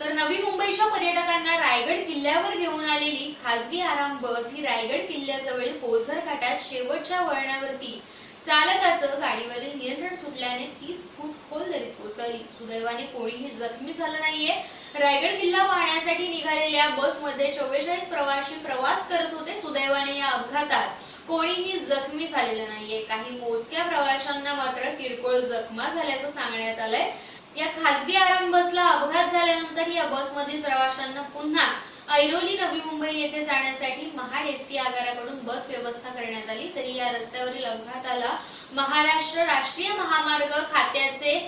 तर नवी मुंबईच्या पर्यटकांना रायगड किल्ल्यावर घेऊन आलेली खासगी आराम बस ही रायगड किल्ल्याजवळील पोझर घाटात शेवटच्या वळणावरती चालकाचं गाडीवरील नियंत्रण सुटल्याने 30 फूट खोल दरीत कोसळली। सुदैवाने कोणीही जखमी झालं नाहीये। रायगड किल्ला पाहण्यासाठी निघालेल्या बसमध्ये 44 प्रवासी प्रवास करत होते। सुदैवाने या अपघातात कोणीही जखमी झालेलं नाहीये। काही मोजक्या प्रवाशांना मात्र किरकोळ जखमा झाल्याचं सांगण्यात आलंय। या खासगी आराम बसला अपघात झाल्यानंतर या बसमधील प्रवाशांना पुन्हा ऐरोली नवी मुंबई येथे जाण्यासाठी महाड एसटी आगाराकडून बस व्यवस्था करण्यात आली। तरी या रस्त्यावरील अपघाताला महाराष्ट्र राष्ट्रीय महामार्ग खात्याचे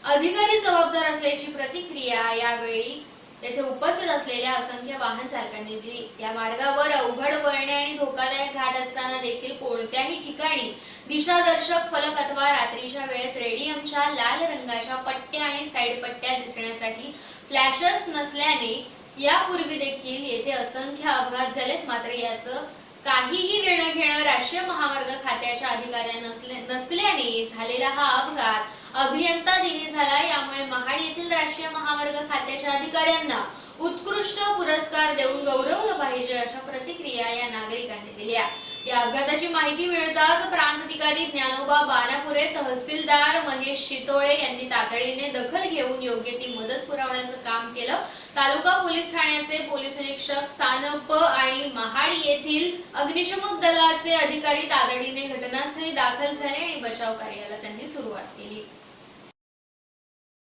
अधिकारी जबाबदार असल्याची प्रतिक्रिया यावेळी येथे उपस्थित असलेल्या असंख्य वाहन चालकांनी दिली। या मार्गावर अवघड वळणे आणि धोकादायक घाट असताना देखील कोणत्याही ठिकाणी दिशादर्शक फलक अथवा रात्रीच्या वेळेस रेडियमच्या लाल रंगाच्या पट्ट्या आणि साइड पट्ट्या दिसण्यासाठी फ्लॅशर्स नसल्याने यापूर्वी देखील येथे असंख्य अपघात झालेत। मात्र याचं काहीही देणं घेणं राष्ट्रीय महामार्ग खात्याच्या अधिकाऱ्यांना नसल्याने झालेला हा अपघात अभियंता दिनी झाला। यामुळे महाड येथील राष्ट्रीय महामार्ग खात्याच्या अधिकाऱ्यांना उत्कृष्ट पुरस्कार देऊन गौरवलं पाहिजे, अशा प्रतिक्रिया या नागरिकांनी दिल्या। या अपघाताची माहिती मिळताच प्रांत अधिकारी ज्ञानोबा बानापुरे, तहसीलदार महेश शितोळे यांनी तातडीने दखल घेऊन योग्य ती मदत पुरवण्याचं काम केलं। तालुका पोलीस ठाण्याचे पोलीस निरीक्षक सानप आणि महाड येथील अग्निशमन दलाचे अधिकारी तातडीने घटनास्थळी दाखल झाले आणि बचाव कार्याला त्यांनी सुरुवात केली।